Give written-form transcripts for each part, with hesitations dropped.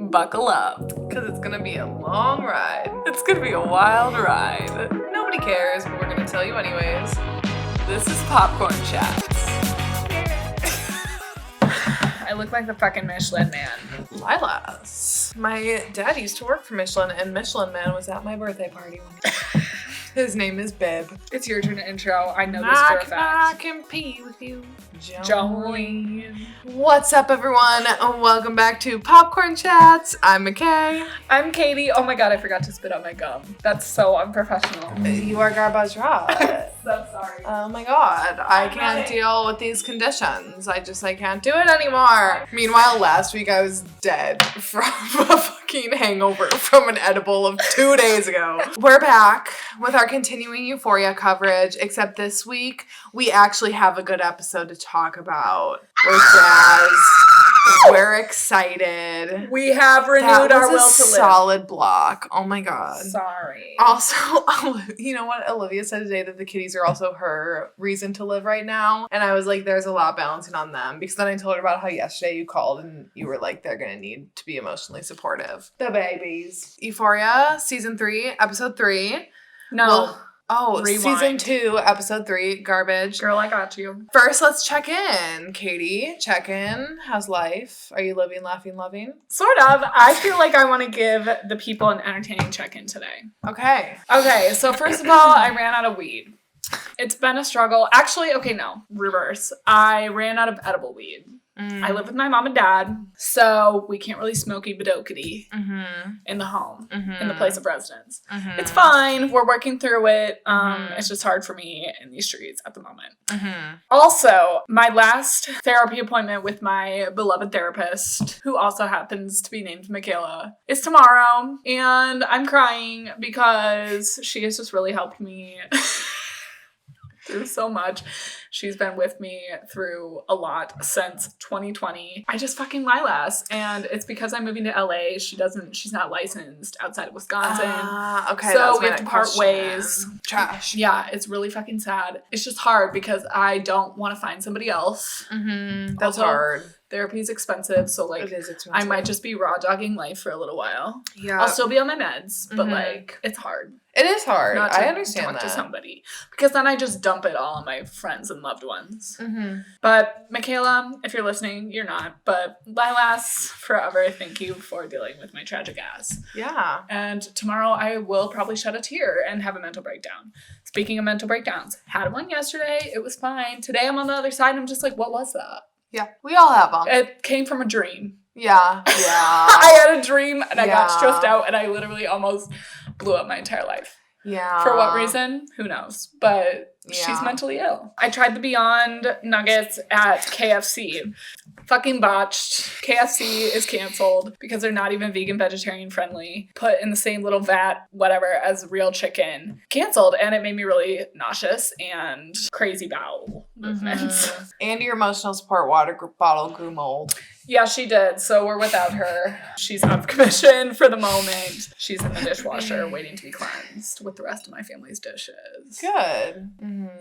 buckle up, because it's going to be a long ride. It's going to be a wild ride. Nobody cares, but we're going to tell you anyways. This is Popcorn Chats. I look like the fucking Michelin Man. LYLAS. My dad used to work for Michelin, and Michelin Man was at my birthday party one day. His name is Bib. It's your turn to intro. I know this for a fact. I can pee with you. Jolene. What's up, everyone? Welcome back to Popcorn Chats. I'm MICHAE. I'm Katie. Oh my god, I forgot to spit out my gum. That's so unprofessional. You are garbage raw. So sorry. Oh my god, I can't deal with these conditions. I can't do it anymore. Meanwhile, last week I was dead from a fucking hangover from an edible of 2 days ago. We're back with our continuing Euphoria coverage, except this week we actually have a good episode to talk about. We're jazzed. We're excited. We have renewed our will to live. Solid block. Oh my god. Sorry. Also, you know what Olivia said today, that the kitties are also her reason to live right now. And I was like, there's a lot balancing on them. Because then I told her about how yesterday you called and you were like, they're going to need to be emotionally supportive. The babies. Euphoria, season 3, episode 3. No. Rewind. Season 2, episode 3, garbage. Girl, I got you. First, let's check in. Katie, check in. How's life? Are you living, laughing, loving? Sort of. I feel like I want to give the people an entertaining check-in today. Okay, so first of all, I ran out of weed. It's been a struggle. Actually, okay, no. Reverse. I ran out of edible weed. I live with my mom and dad, so we can't really smokey badokity in the home, in the place of residence. It's fine. We're working through it. It's just hard for me in these streets at the moment. Also, my last therapy appointment with my beloved therapist, who also happens to be named Michaela, is tomorrow, and I'm crying because she has just really helped me through so much. She's been with me through a lot since 2020. I just fucking LYLAS, and it's because I'm moving to LA. She's not licensed outside of Wisconsin. Okay. So we have to part ways. Trash. Yeah, it's really fucking sad. It's just hard because I don't want to find somebody else. That's also hard. Therapy is expensive, so like it is expensive. I might just be raw dogging life for a little while. Yeah. I'll still be on my meds, but like it's hard. It is hard. Not to I understand talk that. to somebody, because then I just dump it all on my friends and loved ones. But Michaela, if you're listening, you're not. But LYLAS, forever, thank you for dealing with my tragic ass. Yeah. And tomorrow I will probably shed a tear and have a mental breakdown. Speaking of mental breakdowns, had one yesterday. It was fine. Today I'm on the other side and I'm just like, what was that? Yeah. We all have them. It came from a dream. Yeah. I had a dream and I got stressed out and I literally almost blew up my entire life. Yeah. For what reason? Who knows? But she's mentally ill. I tried the Beyond Nuggets at KFC. Fucking botched. KFC is canceled because they're not even vegan, vegetarian friendly. Put in the same little vat, whatever, as real chicken. Canceled, and it made me really nauseous and crazy bowel movements. And your emotional support water bottle grew mold. Yeah, she did. So we're without her. She's out of commission for the moment. She's in the dishwasher waiting to be cleansed with the rest of my family's dishes. Good.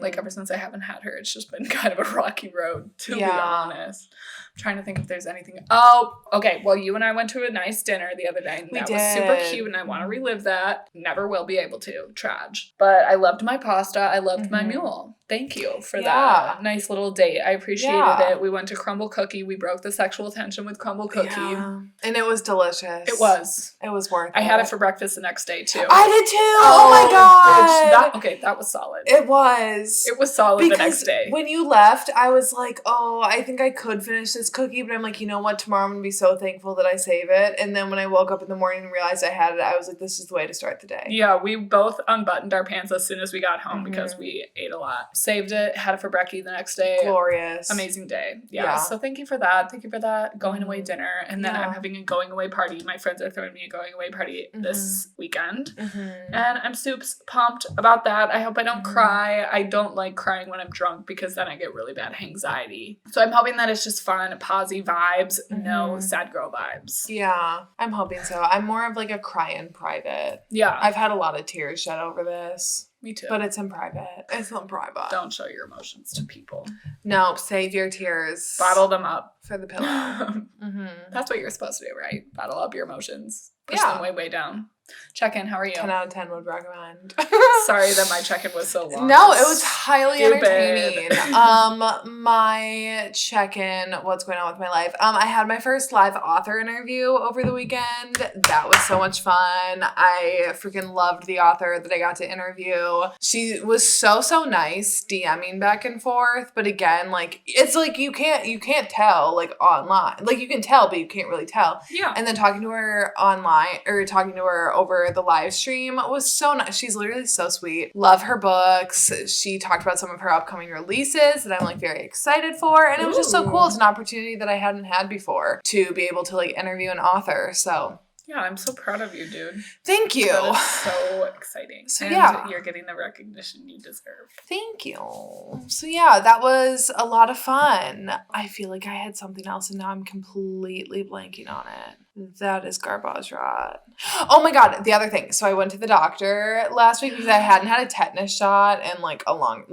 Like ever since I haven't had her, it's just been kind of a rocky road, to be honest. I'm trying to think if there's anything. Oh, okay. Well, you and I went to a nice dinner the other day, and that was super cute, and I want to relive that. Never will be able to. Trage. But I loved my pasta. I loved my mule. Thank you for that nice little date. I appreciated it. We went to Crumble Cookie. We broke the sexual tension with Crumble Cookie. Yeah. And it was delicious. It was. It was worth it. I had it for breakfast the next day, too. I did, too. Oh my god. That was solid. It was. It was solid the next day. When you left, I was like, oh, I think I could finish this cookie, but I'm like, you know what? Tomorrow I'm going to be so thankful that I save it. And then when I woke up in the morning and realized I had it, I was like, this is the way to start the day. Yeah, we both unbuttoned our pants as soon as we got home because we ate a lot. Saved it, had it for brekkie the next day. Glorious. Amazing day. Yeah. So thank you for that. Thank you for that going away dinner. And then I'm having a going away party. My friends are throwing me a going away party this weekend. And I'm soups pumped about that. I hope I don't cry. I don't like crying when I'm drunk because then I get really bad anxiety. So I'm hoping that it's just fun, posy vibes, no sad girl vibes. Yeah, I'm hoping so. I'm more of like a cry in private. Yeah. I've had a lot of tears shed over this. Me too. But it's in private. It's in private. Don't show your emotions to people. No, save your tears. Bottle them up. For the pillow. Mm-hmm. That's what you're supposed to do, right? Bottle up your emotions. Push them way, way down. Check-in, how are you? 10 out of 10 would recommend. Sorry that my check-in was so long. No, it was highly entertaining. My check-in, what's going on with my life? I had my first live author interview over the weekend. That was so much fun. I freaking loved the author that I got to interview. She was so nice, DMing back and forth. But again, like, it's like you can't tell, like, online. Like, you can tell, but you can't really tell. Yeah. And then talking to her online, or talking to her over the live stream was so nice. She's literally so sweet. Love her books. She talked about some of her upcoming releases that I'm like very excited for. And it was just so cool. It's an opportunity that I hadn't had before to be able to like interview an author. So yeah, I'm so proud of you, dude. Thank you. That is so exciting. So and yeah. You're getting the recognition you deserve. Thank you. So yeah, that was a lot of fun. I feel like I had something else and now I'm completely blanking on it. That is garbage rot. Oh my God, the other thing. So I went to the doctor last week because I hadn't had a tetanus shot in like a long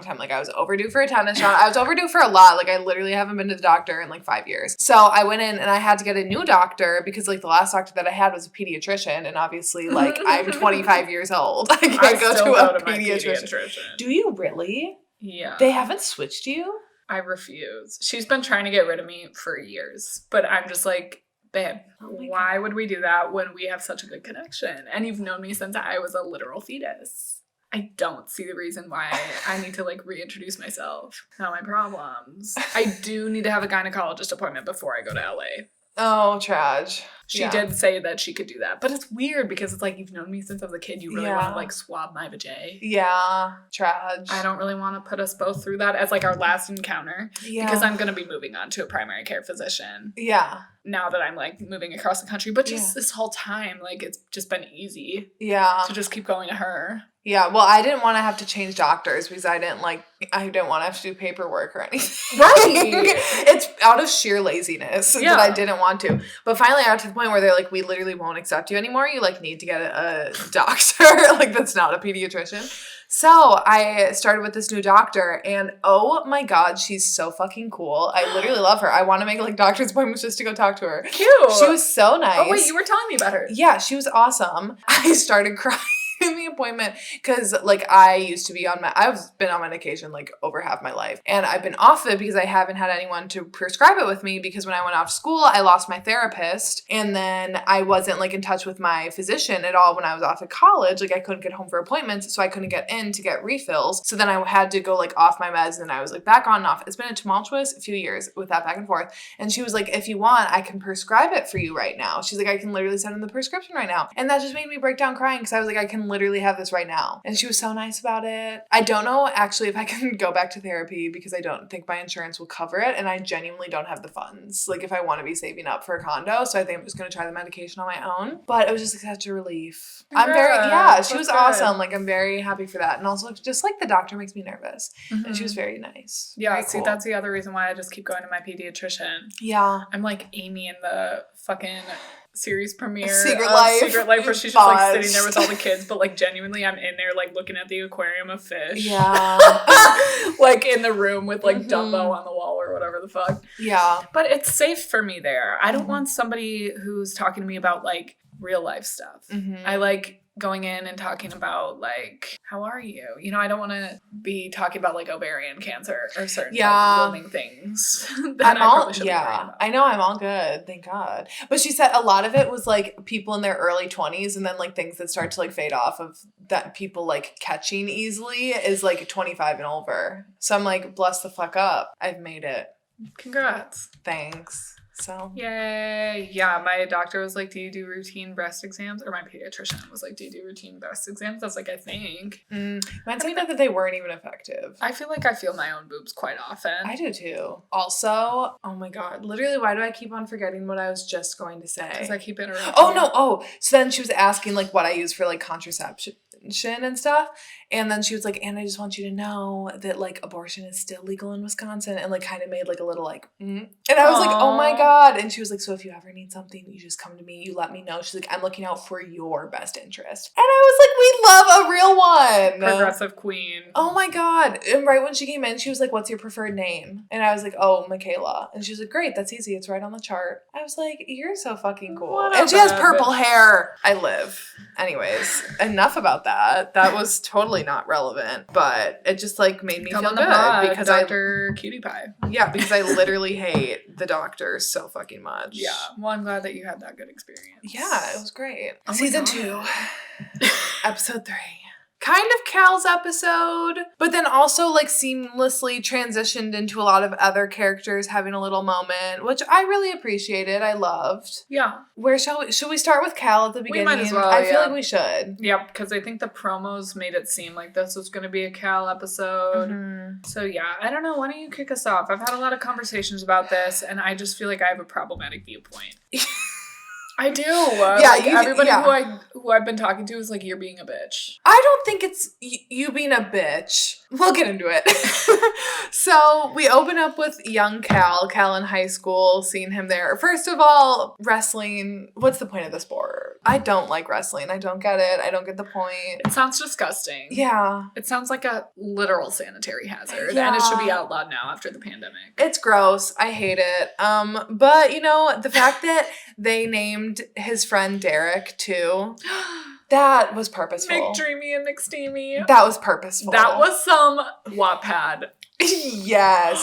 time. Like I was overdue for a tetanus shot. I was overdue for a lot. Like I literally haven't been to the doctor in like 5 years. So I went in and I had to get a new doctor because like the last doctor that I had was a pediatrician. And obviously like I'm 25 years old. I can't go to a pediatrician. Do you really? Yeah. They haven't switched you? I refuse. She's been trying to get rid of me for years. But I'm just like, babe, why would we do that when we have such a good connection? And you've known me since I was a literal fetus. I don't see the reason why I need to like reintroduce myself. Not my problems. I do need to have a gynecologist appointment before I go to LA. Oh, trage. She did say that she could do that. But it's weird because it's like, you've known me since I was a kid. You really want to like swab my vajay. Yeah, trage. I don't really want to put us both through that as like our last encounter. Yeah. Because I'm going to be moving on to a primary care physician. Yeah. Now that I'm like moving across the country. But just this whole time, like it's just been easy. Yeah. To just keep going to her. Yeah, well, I didn't want to have to change doctors because I didn't want to have to do paperwork or anything. Right. It's out of sheer laziness that I didn't want to. But finally I got to the point where they're like, we literally won't accept you anymore. You like need to get a doctor like that's not a pediatrician. So I started with this new doctor and oh my God, she's so fucking cool. I literally love her. I want to make like doctor's appointments just to go talk to her. Cute. She was so nice. Oh wait, you were telling me about her. Yeah, she was awesome. I started crying in the appointment because like I've been on medication like over half my life and I've been off it because I haven't had anyone to prescribe it with me because when I went off school I lost my therapist and then I wasn't like in touch with my physician at all when I was off at college. Like I couldn't get home for appointments so I couldn't get in to get refills. So then I had to go like off my meds and I was like back on and off. It's been a tumultuous few years with that back and forth. And she was like, if you want, I can prescribe it for you right now. She's like, I can literally send in the prescription right now. And that just made me break down crying because I was like, I can literally have this right now. And she was so nice about it. I don't know actually if I can go back to therapy because I don't think my insurance will cover it. And I genuinely don't have the funds. Like if I want to be saving up for a condo. So I think I'm just going to try the medication on my own. But it was just like such a relief. She was awesome. Like I'm very happy for that. And also just like the doctor makes me nervous. Mm-hmm. And she was very nice. Yeah. Very see, cool. That's the other reason why I just keep going to my pediatrician. Yeah. I'm like Amy in the fucking series premiere Secret Life where she's just like sitting there with all the kids, but like genuinely I'm in there like looking at the aquarium of fish. Yeah. Like in the room with like Dumbo on the wall or whatever the fuck. Yeah. But it's safe for me there. I don't want somebody who's talking to me about like real life stuff. Mm-hmm. I like going in and talking about like, how are you? You know, I don't want to be talking about like ovarian cancer or certain like, living things. I know I'm all good. Thank God. But she said a lot of it was like people in their early 20s and then like things that start to like fade off of that people like catching easily is like 25 and over. So I'm like, bless the fuck up. I've made it. Congrats. Thanks. So yay. Yeah, my doctor was like, do you do routine breast exams? Or my pediatrician was like, do you do routine breast exams? I was like, I think. Mine said that they weren't even effective. I feel like I feel my own boobs quite often. I do too. Also, oh my God, literally, why do I keep on forgetting what I was just going to say? Because I keep interrupting. Oh, no. Oh, so then she was asking like what I use for like contraception confrontation and stuff. And then she was like, and I just want you to know that, like, abortion is still legal in Wisconsin, and, like, kind of made, like, a little, like, And I was like, oh my God. And she was like, so if you ever need something, you just come to me, you let me know. She's like, I'm looking out for your best interest. And I was like, we love a real one. Progressive queen. Oh my God. And right when she came in, she was like, what's your preferred name? And I was like, oh, Michaela. And she was like, great, that's easy. It's right on the chart. I was like, you're so fucking cool. What And a she has bad purple bitch. hair. I live. Anyways, enough about that. That was totally not relevant, but it just like made me Come feel on the good pod, because Dr. Cutie Pie. because I literally hate the doctor so fucking much. Yeah. Well, I'm glad that you had that good experience. Yeah, it was great. Oh my Season God. 2, episode 3. Kind of Cal's episode, but then also like seamlessly transitioned into a lot of other characters having a little moment, which I really appreciated. I loved. Yeah. Where should we start with Cal at the beginning? might as well, I feel yeah. like we should. Yeah, because I think the promos made it seem like this was going to be a Cal episode. Mhm. So yeah, I don't know. Why don't you kick us off? I've had a lot of conversations about this, and I just feel like I have a problematic viewpoint. I do. Yeah, like, you- everybody yeah. who I've been talking to is like, you're being a bitch. I don't think it's you being a bitch. We'll get into it. So we open up with young Cal in high school, seeing him there. First of all, wrestling. What's the point of the sport? I don't like wrestling. I don't get it. I don't get the point. It sounds disgusting. Yeah. It sounds like a literal sanitary hazard, Yeah. and it should be outlawed now after the pandemic. It's gross. I hate it. But you know, the fact that they named his friend Derek too, that was purposeful. McDreamy and McSteamy. That was purposeful. That was some Wattpad. Yes.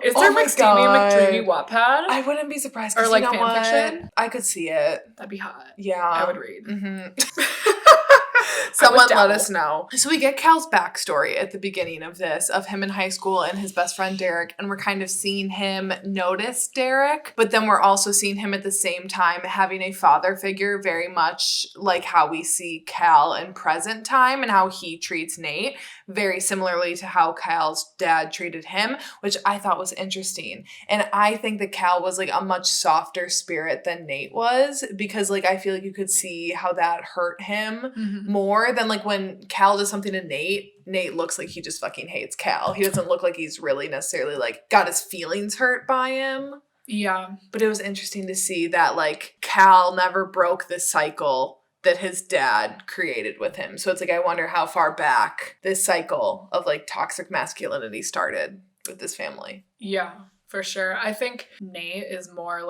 Is there my McSteamy and God. McDreamy Wattpad? I wouldn't be surprised. Or, 'Cause like, you know what? fanfiction? I could see it. That'd be hot. Yeah. I would read. Someone let dabble. us know. So we get Cal's backstory at the beginning of this, of him in high school and his best friend Derek, and we're kind of seeing him notice Derek, but then we're also seeing him at the same time having a father figure, very much like how we see Cal in present time and how he treats Nate, very similarly to how Cal's dad treated him, which I thought was interesting. And I think that Cal was like a much softer spirit than Nate was, because like I feel like you could see how that hurt him more than like when Cal does something to Nate looks like he just fucking hates Cal. He doesn't look like he's really necessarily like got his feelings hurt by him. Yeah. But it was interesting to see that like Cal never broke this cycle that his dad created with him. So it's like I wonder how far back this cycle of like toxic masculinity started with this family. Yeah, for sure. I think Nate has more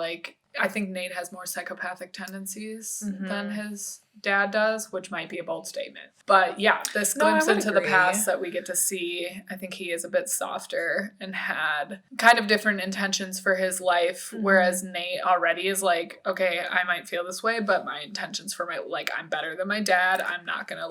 psychopathic tendencies than his dad does, which might be a bold statement. But yeah, this glimpse into the past that we get to see, I think he is a bit softer and had kind of different intentions for his life, whereas Nate already is like, okay, I might feel this way, but my intentions for my, like, I'm better than my dad. I'm not gonna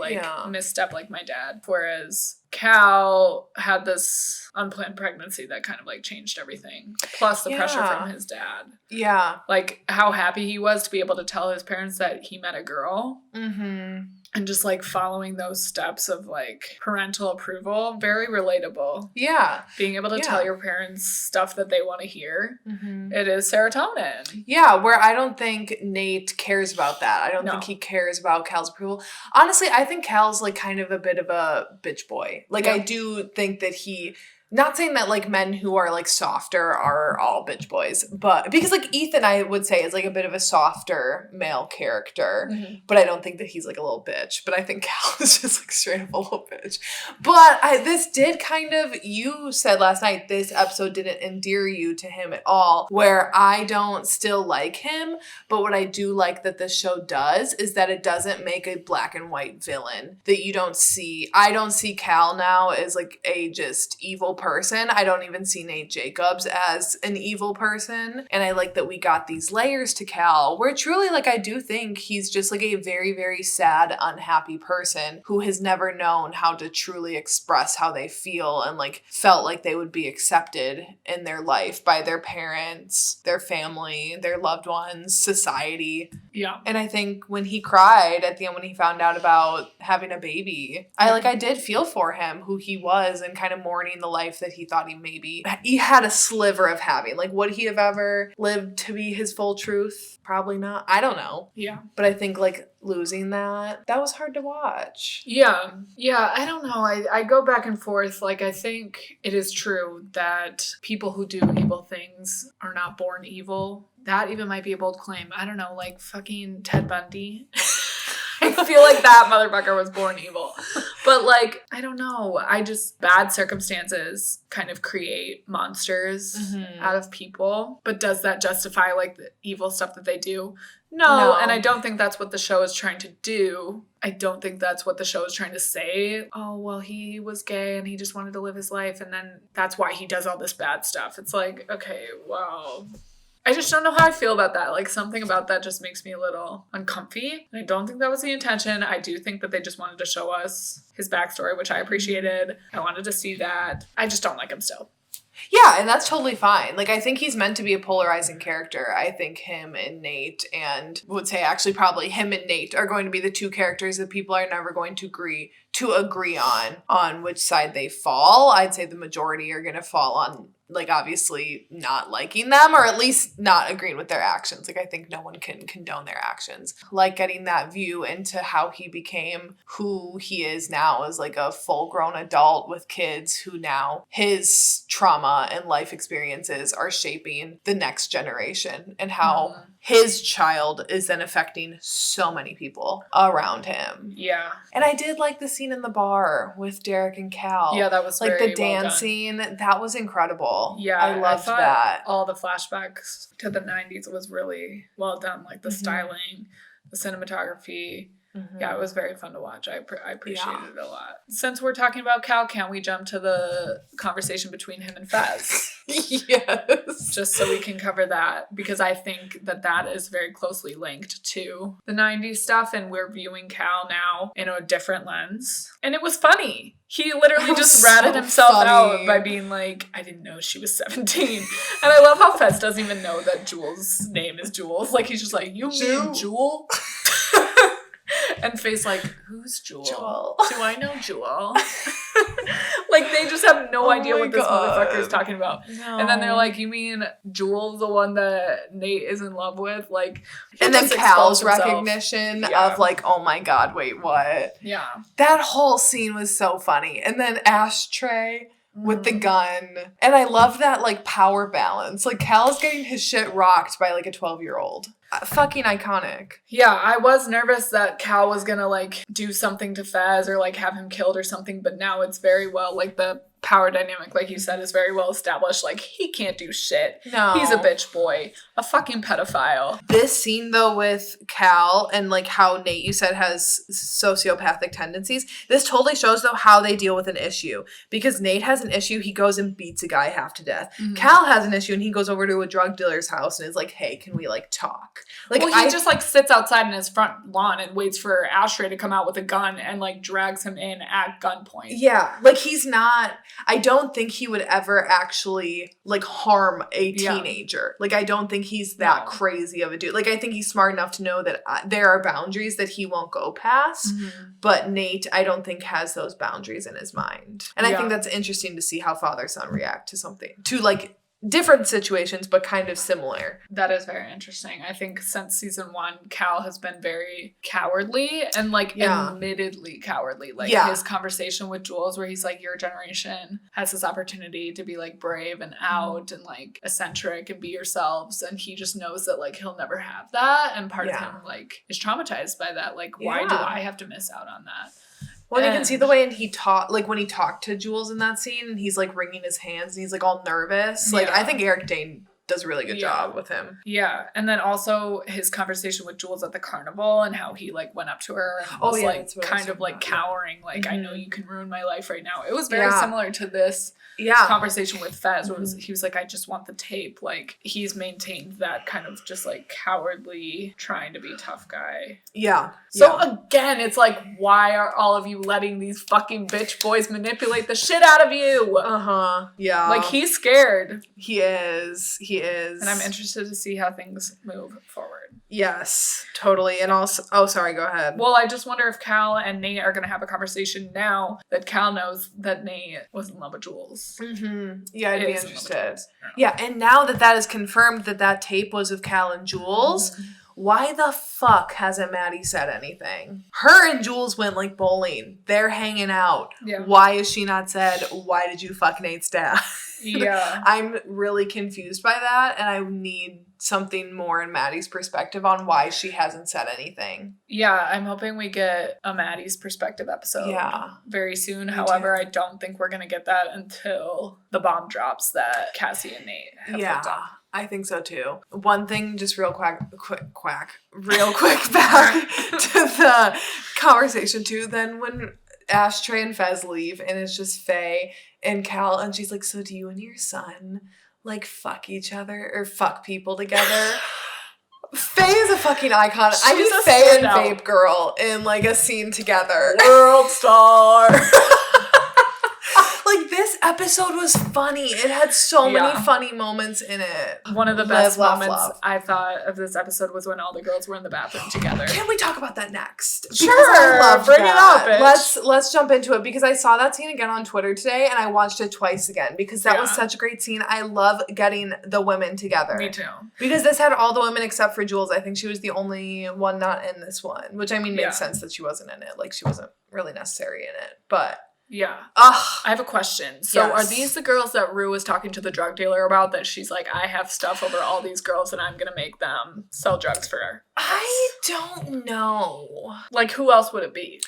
misstep like my dad. Whereas Cal had this unplanned pregnancy that kind of like changed everything. Plus the pressure from his dad. Yeah. Like how happy he was to be able to tell his parents that he met a girl. And just like following those steps of like parental approval, very relatable. Yeah. Being able to tell your parents stuff that they want to hear. It is serotonin. Yeah, where I don't think Nate cares about that. I don't think he cares about Cal's approval. Honestly, I think Cal's like kind of a bit of a bitch boy. Like I do think that not saying that like men who are like softer are all bitch boys, but because like Ethan, I would say is like a bit of a softer male character, but I don't think that he's like a little bitch. But I think Cal is just like straight up a little bitch. But this did kind of, you said last night, this episode didn't endear you to him at all, where I don't still like him. But what I do like that this show does is that it doesn't make a black and white villain that you don't see. I don't see Cal now as like a just evil person. I don't even see Nate Jacobs as an evil person. And I like that we got these layers to Cal where truly like I do think he's just like a very, very sad, unhappy person who has never known how to truly express how they feel and like felt like they would be accepted in their life by their parents, their family, their loved ones, society. Yeah. And I think when he cried at the end when he found out about having a baby, I did feel for him, who he was, and kind of mourning the life that he thought he had a sliver of having. Like, would he have ever lived to be his full truth? Probably not. I don't know. Yeah. But I think like losing that was hard to watch. Yeah. Yeah, I don't know. I go back and forth. Like, I think it is true that people who do evil things are not born evil. That even might be a bold claim. I don't know, like fucking Ted Bundy. I feel like that motherfucker was born evil. But like, I don't know. Bad circumstances kind of create monsters out of people. But does that justify like the evil stuff that they do? No. And I don't think that's what the show is trying to do. I don't think that's what the show is trying to say. Oh, well, he was gay and he just wanted to live his life. And then that's why he does all this bad stuff. It's like, okay, wow. I just don't know how I feel about that. Like, something about that just makes me a little uncomfy. And I don't think that was the intention. I do think that they just wanted to show us his backstory, which I appreciated. I wanted to see that. I just don't like him still. Yeah, and that's totally fine. Like, I think he's meant to be a polarizing character. I think him and Nate, and would say actually probably him and Nate, are going to be the two characters that people are never going to agree on which side they fall. I'd say the majority are going to fall on, like, obviously not liking them, or at least not agreeing with their actions. Like, I think no one can condone their actions. Like, getting that view into how he became who he is now as, like, a full-grown adult with kids who now his trauma and life experiences are shaping the next generation, and how his child is then affecting so many people around him. Yeah. And I did like the scene in the bar with Derek and Cal. Yeah, that was like very the dancing. Well done. That was incredible. Yeah, I loved that. All the flashbacks to the 90s was really well done. Like the styling, the cinematography. Yeah, it was very fun to watch. I appreciated it a lot. Since we're talking about Cal, can't we jump to the conversation between him and Fez? Yes. Just so we can cover that, because I think that is very closely linked to the 90s stuff, and we're viewing Cal now in a different lens. And it was funny. He literally just ratted himself out by being like, I didn't know she was 17. And I love how Fez doesn't even know that Jules' name is Jules. Like, he's just like, you mean Jewel? And Faye's like, who's Jewel? Do I know Jewel? Like, they just have no idea what this motherfucker is talking about. No. And then they're like, you mean Jewel, the one that Nate is in love with? Like, and then Cal's recognition of like, oh my God, wait, what? Yeah. That whole scene was so funny. And then Ashtray with the gun. And I love that, like, power balance. Like, Cal's getting his shit rocked by, like, a 12-year-old. Fucking iconic. Yeah, I was nervous that Cal was gonna, like, do something to Fez or, like, have him killed or something, but now it's very well, like, the power dynamic, like you said, is very well established. Like, he can't do shit. No. He's a bitch boy. A fucking pedophile. This scene, though, with Cal and, like, how Nate, you said, has sociopathic tendencies, this totally shows, though, how they deal with an issue. Because Nate has an issue, he goes and beats a guy half to death. Cal has an issue, and he goes over to a drug dealer's house and is like, hey, can we, like, talk? Like, well, he just, like, sits outside in his front lawn and waits for Ashtray to come out with a gun and, like, drags him in at gunpoint. Yeah. Like, he's not... I don't think he would ever actually, like, harm a teenager. Like, I don't think he's that crazy of a dude. Like, I think he's smart enough to know that there are boundaries that he won't go past. But Nate, I don't think, has those boundaries in his mind. And I think that's interesting to see how father-son react to something. To, like... different situations, but kind of similar. That is very interesting. I think since season 1, Cal has been very cowardly and, like, admittedly cowardly. Like, his conversation with Jules where he's like, your generation has this opportunity to be, like, brave and out and, like, eccentric and be yourselves. And he just knows that, like, he'll never have that. And part of him, like, is traumatized by that. Like, why do I have to miss out on that? Well, you can see the way when he talked to Jules in that scene, and he's, like, wringing his hands, and he's, like, all nervous. Like, I think Eric Dane does a really good job with him. Yeah, and then also his conversation with Jules at the carnival and how he, like, went up to her and was, like, kind of, like, cowering. Like, I know you can ruin my life right now. It was very similar to this conversation with Fez, where he was like, I just want the tape. Like, he's maintained that kind of just, like, cowardly, trying to be tough guy. Yeah. So again, it's like, why are all of you letting these fucking bitch boys manipulate the shit out of you? Yeah. Like, he's scared. He is. And I'm interested to see how things move forward. Yes, totally. And also, sorry, go ahead. Well, I just wonder if Cal and Nate are going to have a conversation now that Cal knows that Nate was in love with Jules. Yeah, I'd be interested. Yeah, and now that is confirmed that tape was of Cal and Jules, why the fuck hasn't Maddie said anything? Her and Jules went like bowling. They're hanging out. Yeah. Why has she not said, why did you fuck Nate's dad? Yeah. I'm really confused by that, and I need something more in Maddie's perspective on why she hasn't said anything. Yeah, I'm hoping we get a Maddie's perspective episode very soon. However, I don't think we're going to get that until the bomb drops that Cassie and Nate have hooked up. I think so too. One thing, just real quick back to the conversation too. Then when Ashtray and Fez leave and it's just Faye and Cal, and she's like, so do you and your son like fuck each other or fuck people together? Faye is a fucking icon. I need Faye and Vape Girl in like a scene together. World star. Like, this episode was funny. It had so many funny moments in it. One of the best moments I thought of this episode was when all the girls were in the bathroom together. Can we talk about that next? Sure. Bring it up, bitch. Let's jump into it, because I saw that scene again on Twitter today and I watched it twice again because that was such a great scene. I love getting the women together. Me too. Because this had all the women except for Jules. I think she was the only one not in this one, which I mean makes sense that she wasn't in it. Like, she wasn't really necessary in it, but... Yeah. Ugh. I have a question. So are these the girls that Rue was talking to the drug dealer about, that she's like, I have stuff over all these girls and I'm going to make them sell drugs for her? I don't know. Like, who else would it be?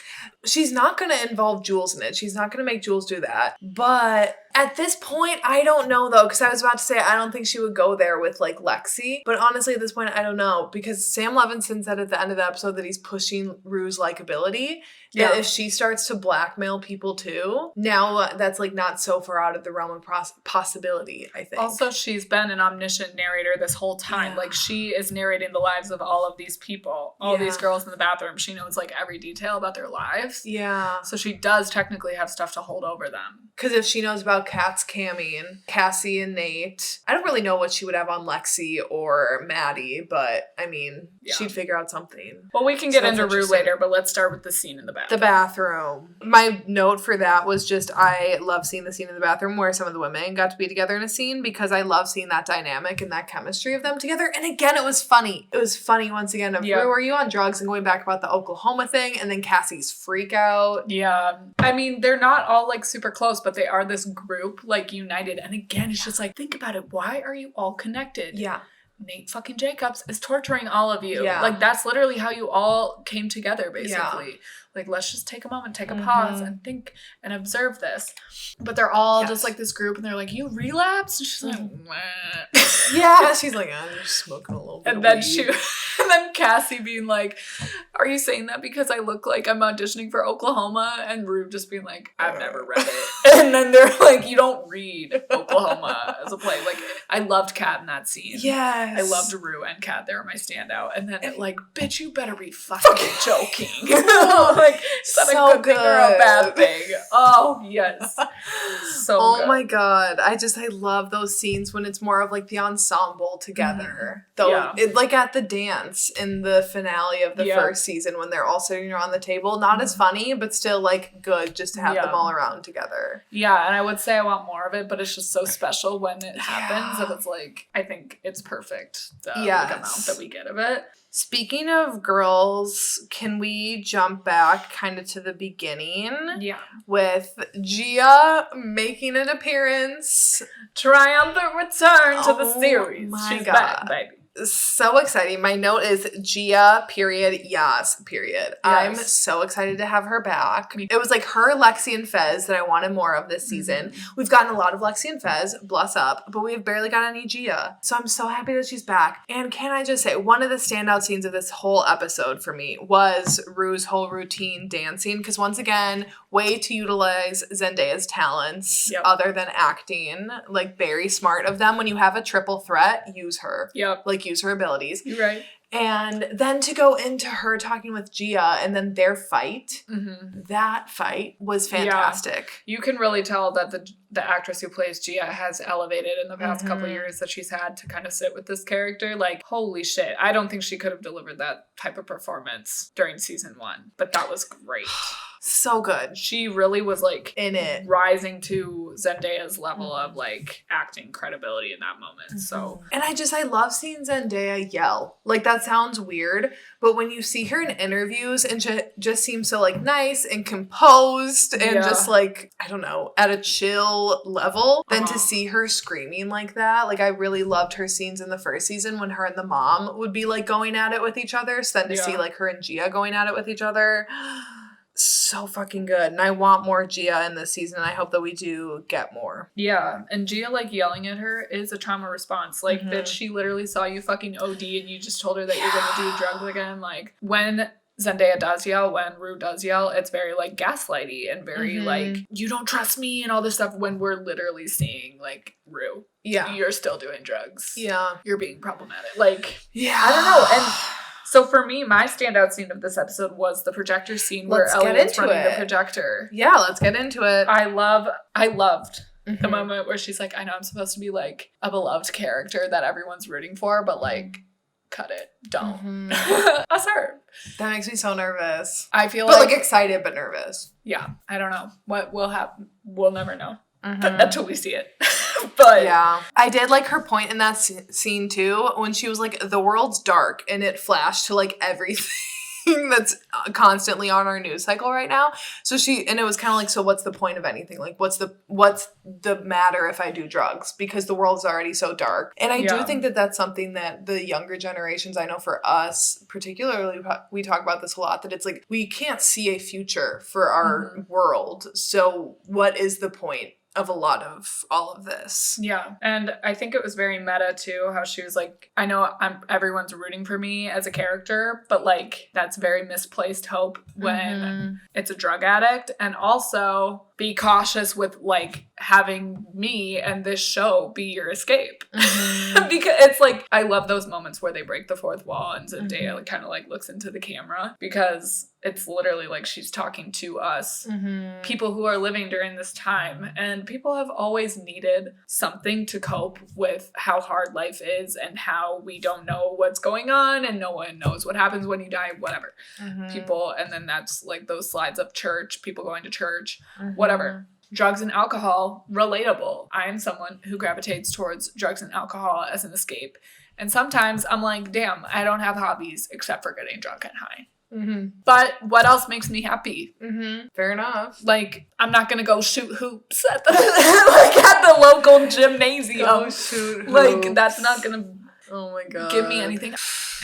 She's not going to involve Jules in it. She's not going to make Jules do that. But at this point, I don't know, though, because I was about to say I don't think she would go there with, like, Lexi. But honestly, at this point, I don't know, because Sam Levinson said at the end of the episode that he's pushing Rue's likability. Yeah. If she starts to blackmail people, too, now that's, like, not so far out of the realm of possibility, I think. Also, she's been an omniscient narrator this whole time. Like, she is narrating the lives of all of these people, all these girls in the bathroom. She knows, like, every detail about their lives. Yeah. So she does technically have stuff to hold over them. Because if she knows about Kat's camming, Cassie and Nate, I don't really know what she would have on Lexi or Maddie, but, I mean, she'd figure out something. Well, we can get into Rue later, but let's start with the scene in the bathroom. The bathroom. My note for that was just, I love seeing the scene in the bathroom where some of the women got to be together in a scene, because I love seeing that dynamic and that chemistry of them together. And again, it was funny. It was funny once again of, Rue, are you on drugs? And going back about the Oklahoma thing, and then Cassie's freak out. Yeah. I mean, they're not all, like, super close, but they are this group, like, united. And again, it's just like, think about it. Why are you all connected? Yeah. Nate fucking Jacobs is torturing all of you. Yeah. Like, that's literally how you all came together, basically. Yeah. Like, let's just take a moment, take a pause, and think and observe this. But they're all just, like, this group, and they're like, you relapsed? And she's like, meh. Yeah. She's like, I'm just smoking a little bit and then of weed. And then Cassie being like, are you saying that because I look like I'm auditioning for Oklahoma? And Rue just being like, I've never read it. And then they're like, you don't read Oklahoma as a play. Like, I loved Kat in that scene. Yes. I loved Rue and Kat. They were my standout. And then like, bitch, you better be fucking joking. Like, is that so a good thing or a bad thing? Oh, yes. So good. Oh my God. I love those scenes when it's more of like the ensemble together. Though, like at the dance in the finale of the first season when they're all sitting around the table. Not as funny, but still like good just to have them all around together. Yeah, and I would say I want more of it, but it's just so special when it happens that it's like, I think it's perfect, the amount that we get of it. Speaking of girls, can we jump back kind of to the beginning? Yeah. With Gia making an appearance. Triumphant return to the series. She's back, baby. So exciting. My note is Gia, period, yes, period. Yes. I'm so excited to have her back. It was like her, Lexi, and Fez that I wanted more of this season. We've gotten a lot of Lexi and Fez, bless up, but we've barely got any Gia. So I'm so happy that she's back. And can I just say, one of the standout scenes of this whole episode for me was Rue's whole routine dancing. Because once again, way to utilize Zendaya's talents other than acting. Like, very smart of them. When you have a triple threat, use her. Like, use her abilities. You're right. And then to go into her talking with Gia and then their fight, that fight was fantastic. Yeah. You can really tell that the actress who plays Gia has elevated in the past couple of years that she's had to kind of sit with this character. Like, holy shit. I don't think she could have delivered that type of performance during season 1, but that was great. So good. She really was like in it, rising to Zendaya's level of like acting credibility in that moment. So, and I love seeing Zendaya yell. Like, that's that sounds weird, but when you see her in interviews and just seems so like nice and composed and just like, I don't know, at a chill level, then to see her screaming like that, like I really loved her scenes in the first season when her and the mom would be like going at it with each other. So then to see like her and Gia going at it with each other, so fucking good. And I want more Gia in this season. I hope that we do get more. Yeah. And Gia like yelling at her is a trauma response. Like, bitch, she literally saw you fucking OD and you just told her that you're gonna do drugs again. Like, when Zendaya does yell, when Rue does yell, it's very like gaslighty and very like, you don't trust me and all this stuff, when we're literally seeing like, Rue, you're still doing drugs. Yeah. You're being problematic. Like, I don't know. And so for me, my standout scene of this episode was the projector scene where Elliot's running the projector. Yeah, let's get into it. I loved the moment where she's like, I know I'm supposed to be like a beloved character that everyone's rooting for, but like, cut it. Don't. Us her. That makes me so nervous. I feel like excited but nervous. Yeah. I don't know. What will happen? We'll never know until we see it. But yeah, I did like her point in that scene too, when she was like, the world's dark, and it flashed to like everything that's constantly on our news cycle right now. So and it was kind of like, so what's the point of anything? Like, what's the matter if I do drugs? Because the world's already so dark. And I do think that that's something that the younger generations, I know for us particularly, we talk about this a lot, that it's like, we can't see a future for our world. So what is the point of a lot of all of this? Yeah. And I think it was very meta too, how she was like, I know everyone's rooting for me as a character, but like that's very misplaced hope when it's a drug addict. And also be cautious with like having me and this show be your escape. Because it's like, I love those moments where they break the fourth wall and Zendaya kind of like looks into the camera, because it's literally like she's talking to us, people who are living during this time. And people have always needed something to cope with how hard life is and how we don't know what's going on and no one knows what happens when you die, whatever. People, and then that's like those slides of church, people going to church, whatever. Drugs and alcohol, relatable. I'm someone who gravitates towards drugs and alcohol as an escape. And sometimes I'm like, damn, I don't have hobbies except for getting drunk and high. But what else makes me happy? Fair enough. Like, I'm not gonna go shoot hoops at the at the local gymnasium. Go shoot hoops. Like, that's not gonna oh my god give me anything.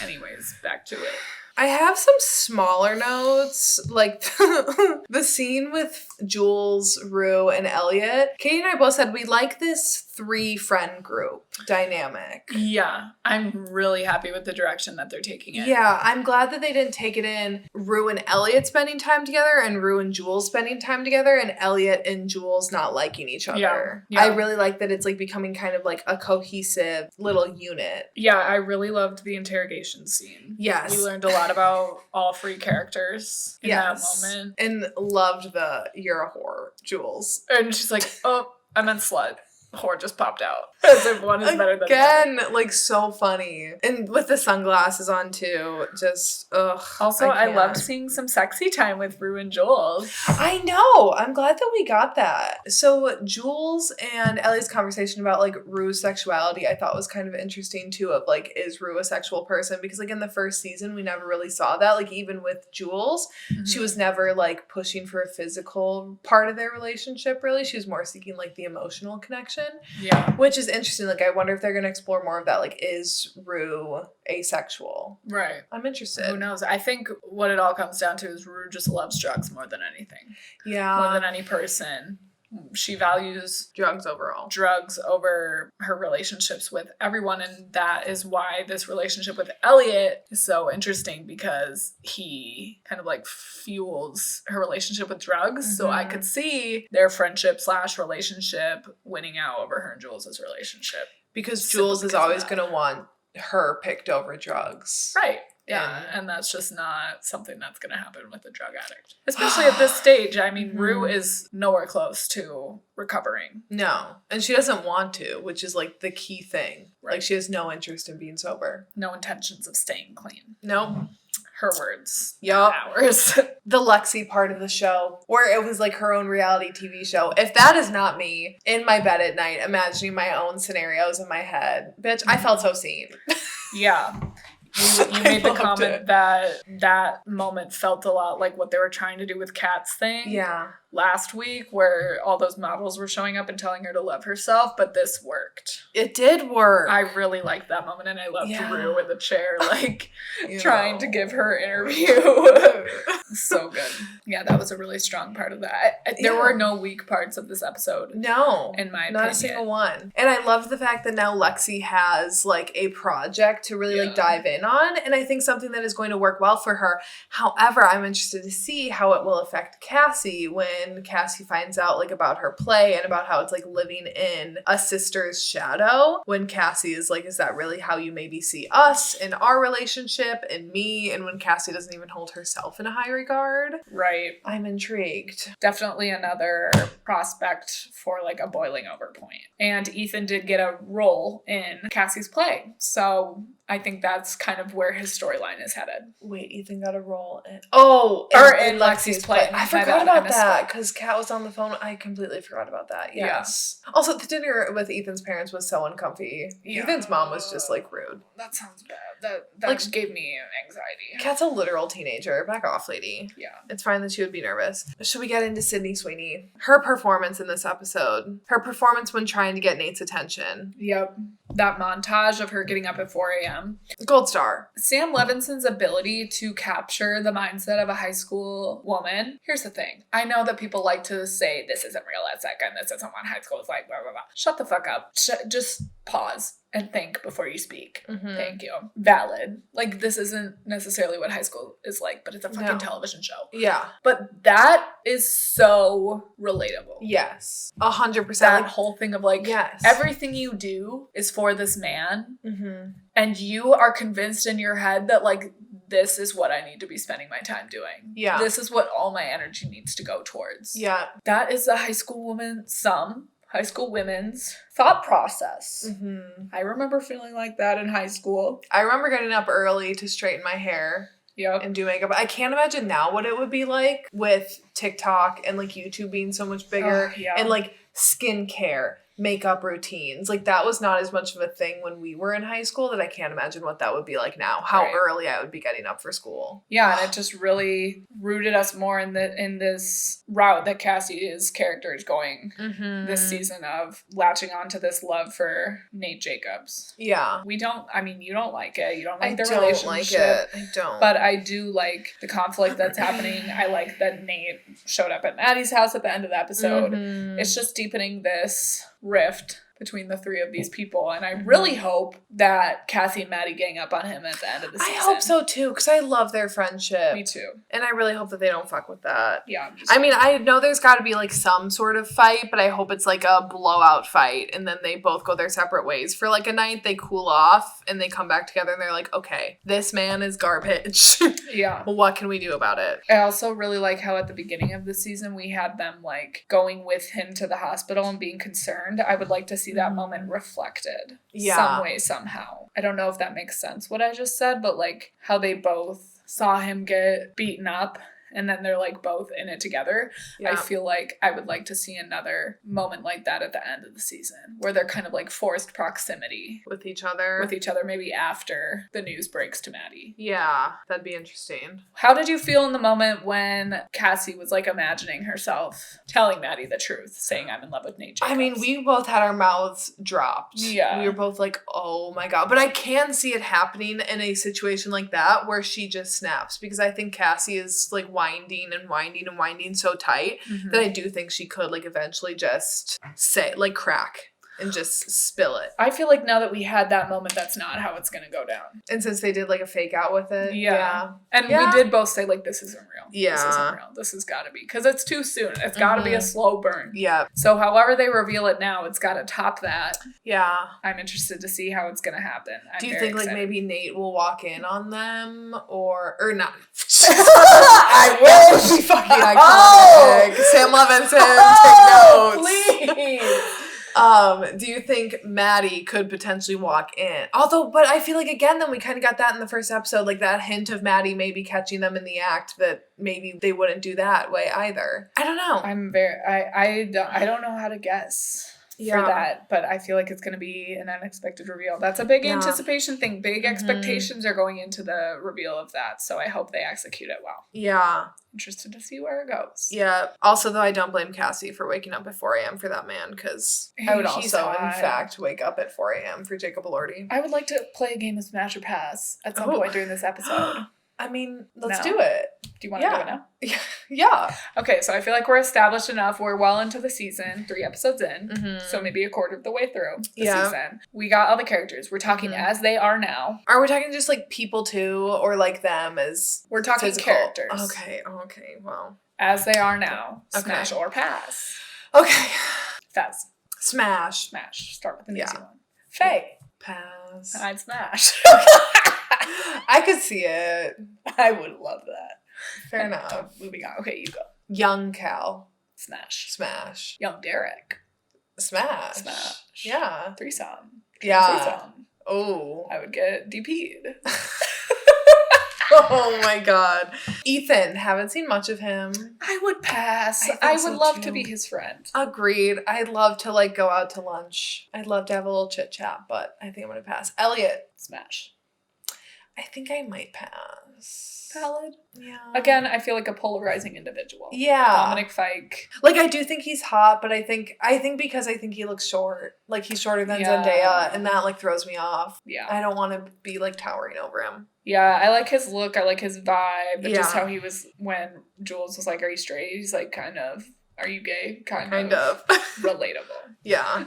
Anyways, back to it. I have some smaller notes, like the scene with Jules, Rue, and Elliot. Katie and I both said we like this 3-friend group dynamic. Yeah, I'm really happy with the direction that they're taking it. Yeah, I'm glad that they didn't take it in Rue and Elliot spending time together and Rue and Jules spending time together and Elliot and Jules not liking each other. Yeah. I really like that it's like becoming kind of like a cohesive little unit. Yeah, I really loved the interrogation scene. Yes. We learned a lot about all 3 characters in that moment. And loved the you're a whore, Jules. And she's like, oh, I meant slut. Whore just popped out. As if one is better than the other. Again, like so funny. And with the sunglasses on too, just ugh. Also, I loved seeing some sexy time with Rue and Jules. I know. I'm glad that we got that. So Jules and Ellie's conversation about like Rue's sexuality, I thought was kind of interesting too, of like, is Rue a sexual person? Because like in the first season, we never really saw that. Like even with Jules, she was never like pushing for a physical part of their relationship really. She was more seeking like the emotional connection. Yeah. Which is interesting. Like, I wonder if they're going to explore more of that. Like, is Rue asexual? Right. I'm interested. Who knows? I think what it all comes down to is Rue just loves drugs more than anything. Yeah. More than any person. She values drugs overall. Drugs over her relationships with everyone. And that is why this relationship with Elliot is so interesting, because he kind of like fuels her relationship with drugs. So I could see their friendship / relationship winning out over her and Jules' relationship. Because Jules is always going to want her picked over drugs. Right. Yeah, and that's just not something that's going to happen with a drug addict. Especially at this stage. I mean, Rue is nowhere close to recovering. No, and she doesn't want to, which is like the key thing. Right. Like she has no interest in being sober. No intentions of staying clean. Nope. Her words. Yup. Ours. The Lexi part of the show, where it was like her own reality TV show. If that is not me in my bed at night, imagining my own scenarios in my head, bitch, I felt so seen. Yeah. You made the loved comment it. that moment felt a lot like what they were trying to do with Kat's thing. Yeah. Last week, where all those models were showing up and telling her to love herself, but this worked. It did work. I really liked that moment, and I loved Rue in the chair, like, You trying know. to give her interview. So good. Yeah, that was a really strong part of that. There were no weak parts of this episode. No. In my opinion. Not a single one. And I love the fact that now Lexi has, like, a project to really, like, dive in on. And I think something that is going to work well for her. However, I'm interested to see how it will affect Cassie when Cassie finds out, like, about her play and about how it's, like, living in a sister's shadow. When Cassie is like, is that really how you maybe see us in our relationship and me? And when Cassie doesn't even hold herself in a high regard. Right. I'm intrigued. Definitely another prospect for, like, a boiling over point. And Ethan did get a role in Cassie's play. So I think that's kind of where his storyline is headed. Wait, Ethan got a role in... in Lexi's play. I forgot about that because Kat was on the phone. I completely forgot about that. Yes. Yeah. Also, the dinner with Ethan's parents was so uncomfy. Yeah. Ethan's mom was just, like, rude. That sounds bad. That like, gave me anxiety. Kat's a literal teenager. Back off, lady. Yeah. It's fine that she would be nervous. Should we get into Sydney Sweeney? Her performance in this episode. Her performance when trying to get Nate's attention. Yep. That montage of her getting up at 4 a.m. Gold star. Sam Levinson's ability to capture the mindset of a high school woman. Here's the thing. I know that people like to say, this isn't realistic and this isn't what high school is like, blah, blah, blah. Shut the fuck up. Just pause and think before you speak. Mm-hmm. Thank you. Valid. Like, this isn't necessarily what high school is like, but it's a fucking television show. Yeah. But that is so relatable. Yes. 100%. That whole thing of, like, yes, everything you do is for this man. Mm-hmm. And you are convinced in your head that, like, this is what I need to be spending my time doing. Yeah. This is what all my energy needs to go towards. Yeah. That is a high school women's thought process. Mm-hmm. I remember feeling like that in high school. I remember getting up early to straighten my hair. Yep. And do makeup. I can't imagine now what it would be like with TikTok and, like, YouTube being so much bigger. And, like, skincare, makeup routines. Like, that was not as much of a thing when we were in high school that I can't imagine what that would be like now. How early I would be getting up for school. Yeah, and it just really rooted us more in this route that Cassie's character is going this season of latching onto this love for Nate Jacobs. Yeah. You don't like it. You don't like the relationship. I don't like it. I don't. But I do like the conflict that's happening. I like that Nate showed up at Maddie's house at the end of the episode. Mm-hmm. It's just deepening this rift between the three of these people, and I really hope that Cassie and Maddie gang up on him at the end of the season. I hope so too, because I love their friendship. Me too. And I really hope that they don't fuck with that. Yeah. I mean, I know there's got to be, like, some sort of fight, but I hope it's, like, a blowout fight, and then they both go their separate ways for, like, a night. They cool off, and they come back together, and they're like, okay, this man is garbage. Yeah. What can we do about it? I also really like how at the beginning of the season we had them, like, going with him to the hospital and being concerned. I would like to see that moment reflected some way, somehow. I don't know if that makes sense what I just said, but, like, how they both saw him get beaten up and then they're, like, both in it together. Yeah. I feel like I would like to see another moment like that at the end of the season where they're kind of, like, forced proximity with each other, maybe after the news breaks to Maddie. Yeah, that'd be interesting. How did you feel in the moment when Cassie was, like, imagining herself telling Maddie the truth, saying, I'm in love with Nate Jacobs? I mean, we both had our mouths dropped. Yeah. We were both like, oh my God. But I can see it happening in a situation like that where she just snaps, because I think Cassie is, like, winding so tight that I do think she could, like, eventually just say, like, crack and just spill it. I feel like now that we had that moment, that's not how it's gonna go down. And since they did, like, a fake out with it. Yeah. And we did both say, like, this isn't real. Yeah. This isn't real. This has gotta be. Because it's too soon. It's gotta be a slow burn. Yeah. So however they reveal it now, it's gotta top that. Yeah. I'm interested to see how it's gonna happen. Do you think, like, maybe Nate will walk in on them or not? I wish. Be fucking iconic. Sam Levinson, take notes. Please. Do you think Maddie could potentially walk in? Although, but I feel like, again, then we kind of got that in the first episode, like that hint of Maddie maybe catching them in the act, that maybe they wouldn't do that way either. I don't know. I don't know how to guess. for that, but I feel like it's going to be an unexpected reveal. That's a big anticipation thing. Big expectations are going into the reveal of that, so I hope they execute it well. Yeah. Interested to see where it goes. Yeah. Also, though, I don't blame Cassie for waking up at 4 a.m. for that man, because I would also, in fact, wake up at 4 a.m. for Jacob Elordi. I would like to play a game of Smash or Pass at some point during this episode. I mean, let's do it. Do you want to do it now? Yeah. Okay, so I feel like we're established enough. We're well into the season, 3 episodes in. So maybe a quarter of the way through the season. We got all the characters. We're talking as they are now. Are we talking just like people too, or like them as we're talking physical characters? Okay, well. As they are now. Smash or pass. Okay. Fez. Smash. Start with an easy one. Faye. Pass. I'd smash. I could see it. I would love that. Fair enough. Moving on. Okay, you go. Young Cal. Smash. Young Derek. Smash. Yeah. Threesome. Oh. I would get DP'd. Oh my god. Ethan, haven't seen much of him. I would pass. I would love to be his friend. Agreed. I'd love to like go out to lunch. I'd love to have a little chit chat, but I think I'm gonna pass. Elliot. Smash. I think I might pass. Valid. Yeah. Again, I feel like a polarizing individual. Yeah. Dominic Fike. Like, I do think he's hot, but I think because I think he looks short. Like, he's shorter than Zendaya, and that, like, throws me off. Yeah. I don't want to be, like, towering over him. Yeah, I like his look. I like his vibe. But just how he was when Jules was like, are you straight? He's like, kind of. Are you gay? Kind of. Relatable. Yeah.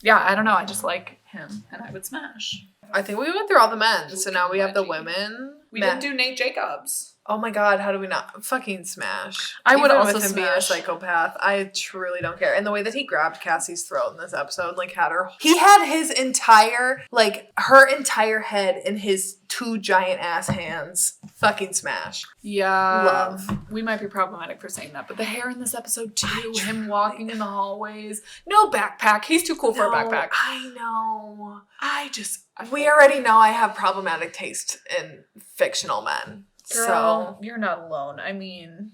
Yeah, I don't know. I just like him, and I would smash. I think we went through all the men, so now we have the women. We didn't do Nate Jacobs. Oh my god, how do we not fucking smash? I would Even also with him being a smash. psychopath. I truly don't care. And the way that he grabbed Cassie's throat in this episode, like he had his entire, like her entire head in his 2 giant ass hands. Fucking smash. Yeah. Love. We might be problematic for saying that, but the hair in this episode too, him walking in the hallways, no backpack. He's too cool for a backpack. I know. We already know I have problematic taste in fictional men. Girl, you're not alone. I mean,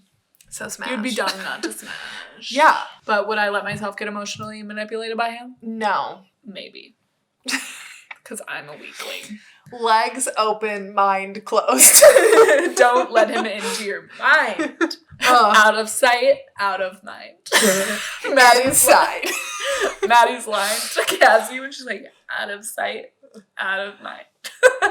so smash. You'd be dumb not to smash. Yeah. But would I let myself get emotionally manipulated by him? No. Maybe. Because I'm a weakling. Legs open, mind closed. Don't let him into your mind. Out of sight, out of mind. Maddie's side. Maddie's line to Cassie when she's like, out of sight, out of mind.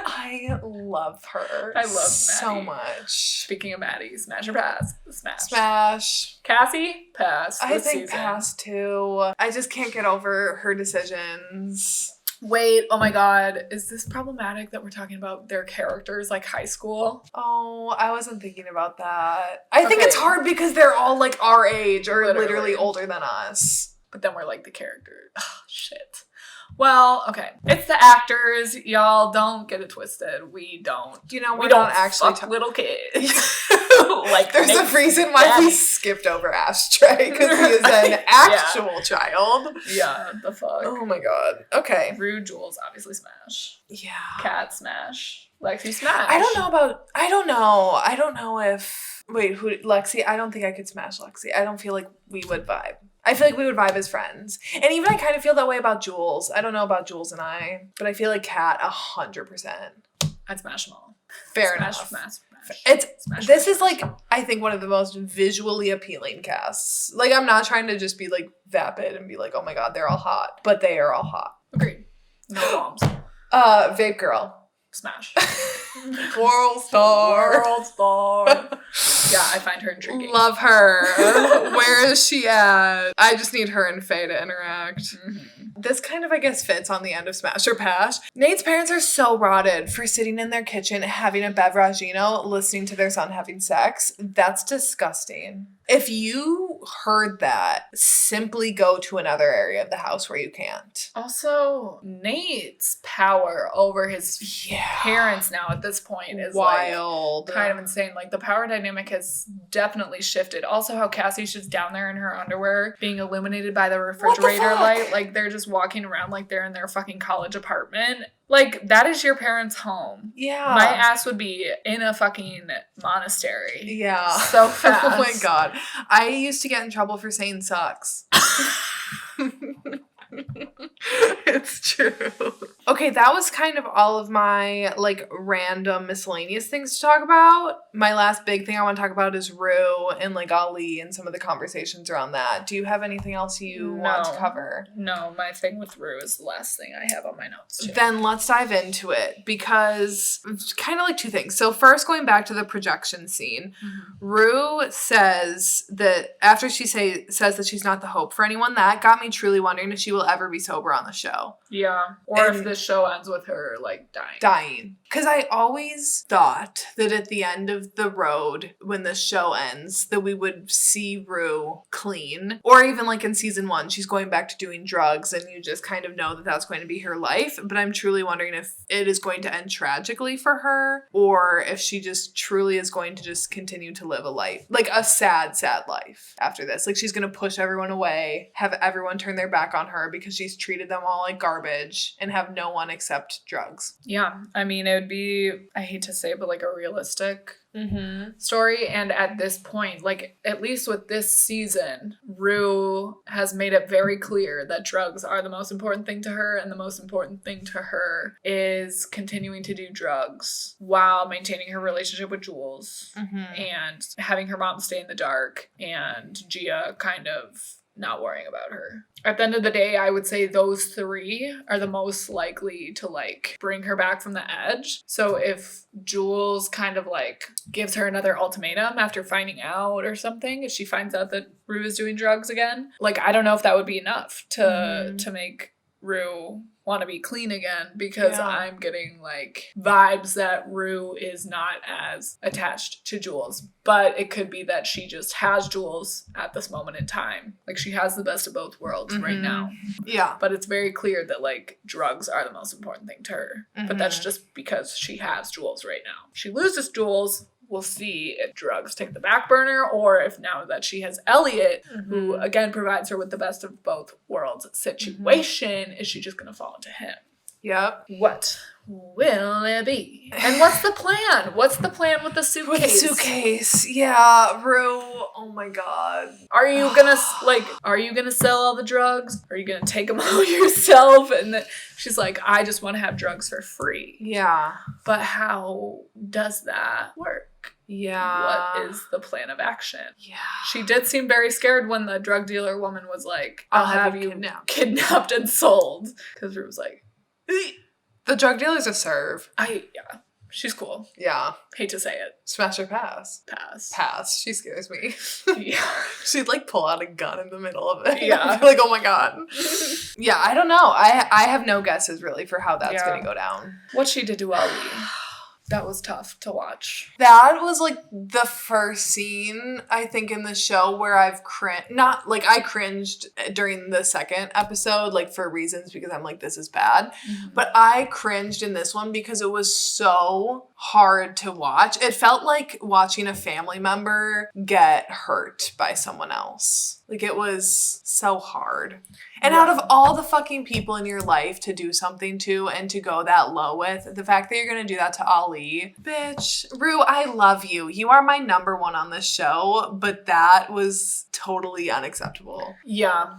I love her. I love Maddie so much. Speaking of Maddie, smash or pass? Smash. Cassie? Pass. I think pass too. I just can't get over her decisions. Wait, oh my god. Is this problematic that we're talking about their characters like high school? Oh, I wasn't thinking about that. I think it's hard because they're all like our age or literally older than us. But then we're like the character. Oh, shit. Well, okay. It's the actors. Y'all don't get it twisted. We don't. You know, we don't actually fuck little kids. Like there's a reason why we skipped over Ashtray because he is an actual child. Yeah, the fuck. Oh my god. Okay. Rude Jules, obviously smash. Yeah. Cat smash. Lexi smash. I don't know if Lexi, I don't think I could smash Lexi. I don't feel like we would vibe. I feel like we would vibe as friends. And even I kind of feel that way about Jules. I don't know about Jules and I, but I feel like Kat 100%. I'd smash them all. Fair enough. Smash. This is like, I think, one of the most visually appealing casts. Like, I'm not trying to just be like vapid and be like, oh my god, they're all hot. But they are all hot. Agreed. No bombs. Vape Girl. Smash. World Star. Yeah, I find her intriguing. Love her. Where is she at? I just need her and Faye to interact. Mm-hmm. This kind of, I guess, fits on the end of Smash or Pass. Nate's parents are so rotted for sitting in their kitchen, having a beveragino, listening to their son having sex. That's disgusting. If you heard that, simply go to another area of the house where you can't. Also, Nate's power over his parents now at this point is wild. Like, kind of insane. Like, the power dynamic has definitely shifted. Also, how Cassie's just down there in her underwear being illuminated by the refrigerator light. Like, they're just walking around like they're in their fucking college apartment. Like, that is your parents' home. Yeah. My ass would be in a fucking monastery. Yeah. So fast. Oh my god. I used to get in trouble for saying sucks. It's true. Okay, that was kind of all of my, like, random miscellaneous things to talk about. My last big thing I want to talk about is Rue and, like, Ali and some of the conversations around that. Do you have anything else you want to cover? No, my thing with Rue is the last thing I have on my notes, too. Then let's dive into it, because it's kind of like two things. So first, going back to the projection scene, Rue says that after she says that she's not the hope for anyone, that got me truly wondering if she will ever be sober on the show. Yeah. Or if the show ends with her, like, dying. Because I always thought that at the end of the road, when the show ends, that we would see Rue clean. Or even like in season 1, she's going back to doing drugs and you just kind of know that that's going to be her life. But I'm truly wondering if it is going to end tragically for her, or if she just truly is going to just continue to live a life, like a sad, sad life after this. Like she's going to push everyone away, have everyone turn their back on her because she's treated them all like garbage, and have no one except drugs. Yeah. I mean, it would be, I hate to say it, but like a realistic story. And at this point, like at least with this season, Rue has made it very clear that drugs are the most important thing to her, and the most important thing to her is continuing to do drugs while maintaining her relationship with Jules and having her mom stay in the dark, and Gia kind of not worrying about her. At the end of the day, I would say those 3 are the most likely to like bring her back from the edge. So if Jules kind of like gives her another ultimatum after finding out or something, if she finds out that Rue is doing drugs again, like I don't know if that would be enough to make Rue want to be clean again, because I'm getting like vibes that Rue is not as attached to Jules. But it could be that she just has Jules at this moment in time. Like she has the best of both worlds right now. Yeah. But it's very clear that like drugs are the most important thing to her. But that's just because she has Jules right now. She loses Jules. We'll see if drugs take the back burner, or if now that she has Elliot, who again provides her with the best of both worlds situation, is she just going to fall into him? Yep. What will it be? And what's the plan? What's the plan with the suitcase? With the suitcase. Yeah, Rue. Oh my God. Are you gonna sell all the drugs? Are you gonna take them all yourself? And then she's like, I just want to have drugs for free. Yeah. But how does that work? Yeah. What is the plan of action? Yeah. She did seem very scared when the drug dealer woman was like, I'll have you kidnapped and sold. Because Rue was like, the drug dealer's a serve. Yeah. She's cool. Yeah. Hate to say it. Smash or pass? Pass. She scares me. Yeah. She'd like pull out a gun in the middle of it. Yeah. I'd be like, oh my God. Yeah, I don't know. I have no guesses really for how that's going to go down. What she did to Ali. That was tough to watch. That was like the first scene, I think, in the show where I've I cringed during the second episode, like for reasons because I'm like, this is bad. But I cringed in this one because it was so hard to watch. It felt like watching a family member get hurt by someone else. Like it was so hard. And out of all the fucking people in your life to do something to and to go that low with, the fact that you're going to do that to Ali, bitch, Rue, I love you. You are my number 1 on this show, but that was totally unacceptable. Yeah.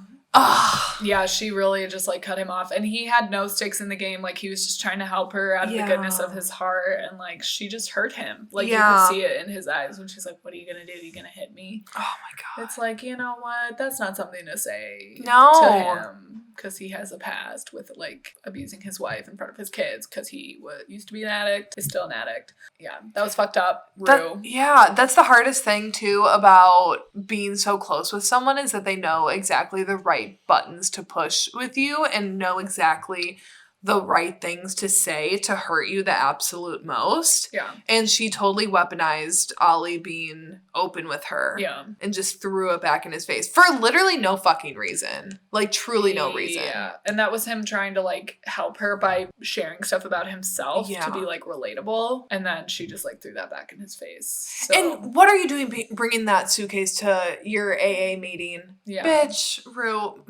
Yeah, she really just like cut him off, and he had no stakes in the game. Like he was just trying to help her out of the goodness of his heart, and like she just hurt him. Like you could see it in his eyes when she's like, what are you gonna do? Are you gonna hit me? Oh my God. It's like, you know what? That's not something to say to him, because he has a past with like abusing his wife in front of his kids, because he used to be an addict, is still an addict. Yeah, that was fucked up. Rue. That's the hardest thing too about being so close with someone, is that they know exactly the right buttons to push with you and know exactly the right things to say to hurt you the absolute most. Yeah. And she totally weaponized Ali being open with her. Yeah. And just threw it back in his face for literally no fucking reason. Like truly no reason. Yeah. And that was him trying to like help her by sharing stuff about himself to be like relatable. And then she just like threw that back in his face. So. And what are you doing bringing that suitcase to your AA meeting? Yeah. Bitch, Rue.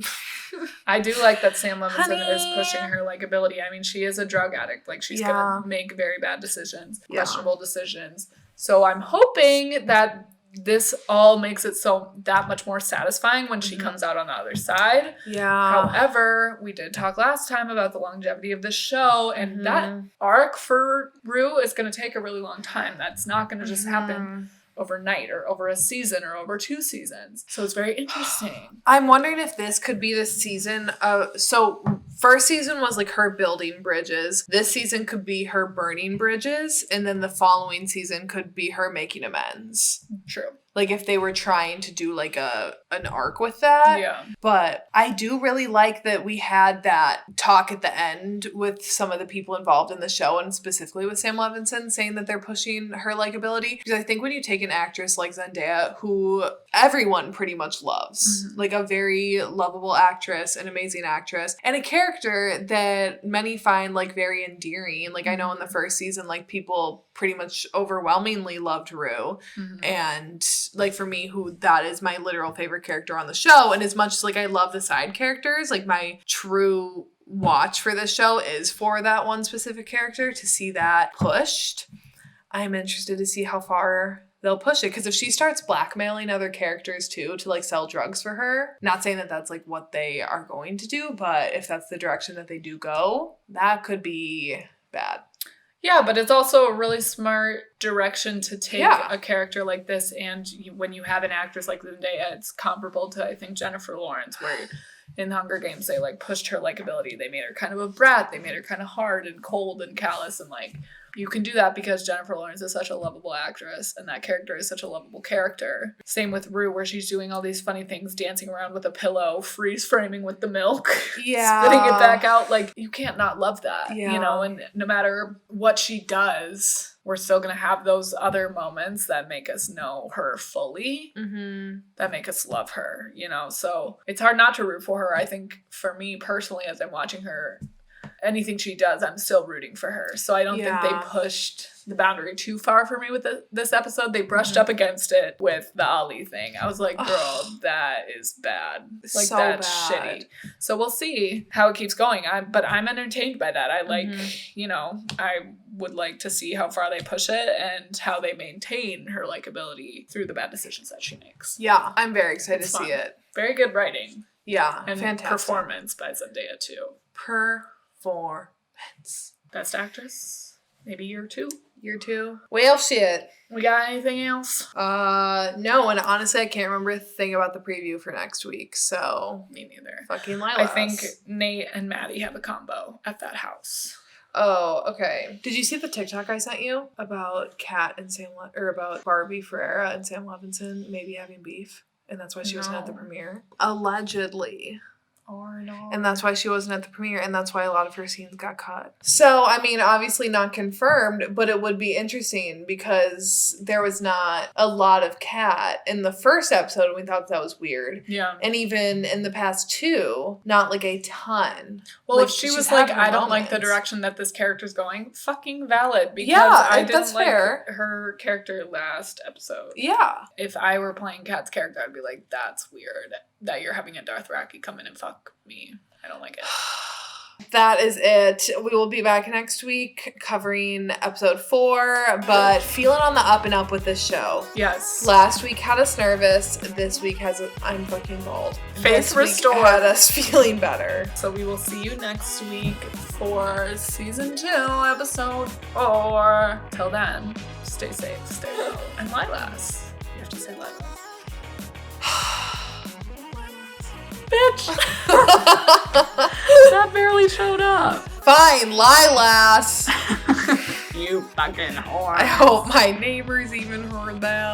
I do like that Sam Levinson is pushing her like ability. I mean, she is a drug addict. Like she's gonna make very bad decisions, questionable decisions. So I'm hoping that this all makes it so that much more satisfying when she comes out on the other side. Yeah. However, we did talk last time about the longevity of this show, and that arc for Rue is going to take a really long time. That's not going to just happen overnight or over a season or over 2 seasons. So it's very interesting. I'm wondering if this could be the season of... So first season was like her building bridges. This season could be her burning bridges. And then the following season could be her making amends. True. Like if they were trying to do like an arc with that. Yeah. But I do really like that we had that talk at the end with some of the people involved in the show, and specifically with Sam Levinson saying that they're pushing her likability. Because I think when you take an actress like Zendaya, who everyone pretty much loves, like a very lovable actress, an amazing actress, and a character that many find like very endearing. Like I know in the first season, like people pretty much overwhelmingly loved Rue. And like for me, who that is my literal favorite character on the show. And as much as like I love the side characters, like my true watch for this show is for that one specific character. To see that pushed, I'm interested to see how far they'll push it. Because if she starts blackmailing other characters too to like sell drugs for her, not saying that that's like what they are going to do, but if that's the direction that they do go, that could be bad. Yeah, but it's also a really smart direction to take a character like this. And when you have an actress like Zendaya, it's comparable to, I think, Jennifer Lawrence, where in the Hunger Games, they like pushed her likability. They made her kind of a brat. They made her kind of hard and cold and callous. And like, you can do that because Jennifer Lawrence is such a lovable actress and that character is such a lovable character. Same with Rue, where she's doing all these funny things, dancing around with a pillow, freeze framing with the milk, spitting it back out. Like, you can't not love that, you know, and no matter what she does, we're still going to have those other moments that make us know her fully, that make us love her, you know? So it's hard not to root for her. I think for me personally, as I'm watching her, anything she does, I'm still rooting for her. So I don't think they pushed the boundary too far for me with this episode. They brushed up against it with the Ali thing. I was like, girl, that is bad. Like, so that's shitty. So we'll see how it keeps going. But I'm entertained by that. I like, you know, I would like to see how far they push it and how they maintain her likability through the bad decisions that she makes. Yeah, I'm very excited to see it. Very good writing. Yeah, and fantastic. Performance by Zendaya too. Performance. Best actress? Maybe year 2? Year 2. Well, shit. We got anything else? No, and honestly, I can't remember a thing about the preview for next week, so... Me neither. Fucking LYLAS. I think Nate and Maddie have a combo at that house. Oh, okay. Did you see the TikTok I sent you about Kat and about Barbie Ferreira and Sam Levinson maybe having beef? And that's why she wasn't at the premiere? Allegedly. Or no. And that's why she wasn't at the premiere, and that's why a lot of her scenes got cut. So, I mean, obviously not confirmed, but it would be interesting because there was not a lot of Kat in the first episode, and we thought that was weird. Yeah. And even in the past 2, not like a ton. Well, like, if she was like, I don't like the direction that this character's going, fucking valid. Because I didn't like her character last episode. Yeah. If I were playing Kat's character, I'd be like, that's weird that you're having a Dothraki come in and fuck me. I don't like it. That is it. We will be back next week covering episode 4, but feeling on the up and up with this show. Yes. Last week had us nervous. This week I'm fucking bald. Faith restored. This week had us feeling better. So we will see you next week for season 2, episode 4. Till then, stay safe, stay well, and LYLAS. You have to say LYLAS. Bitch! That barely showed up. Fine, LYLAS. You fucking whore. I hope my neighbors even heard that.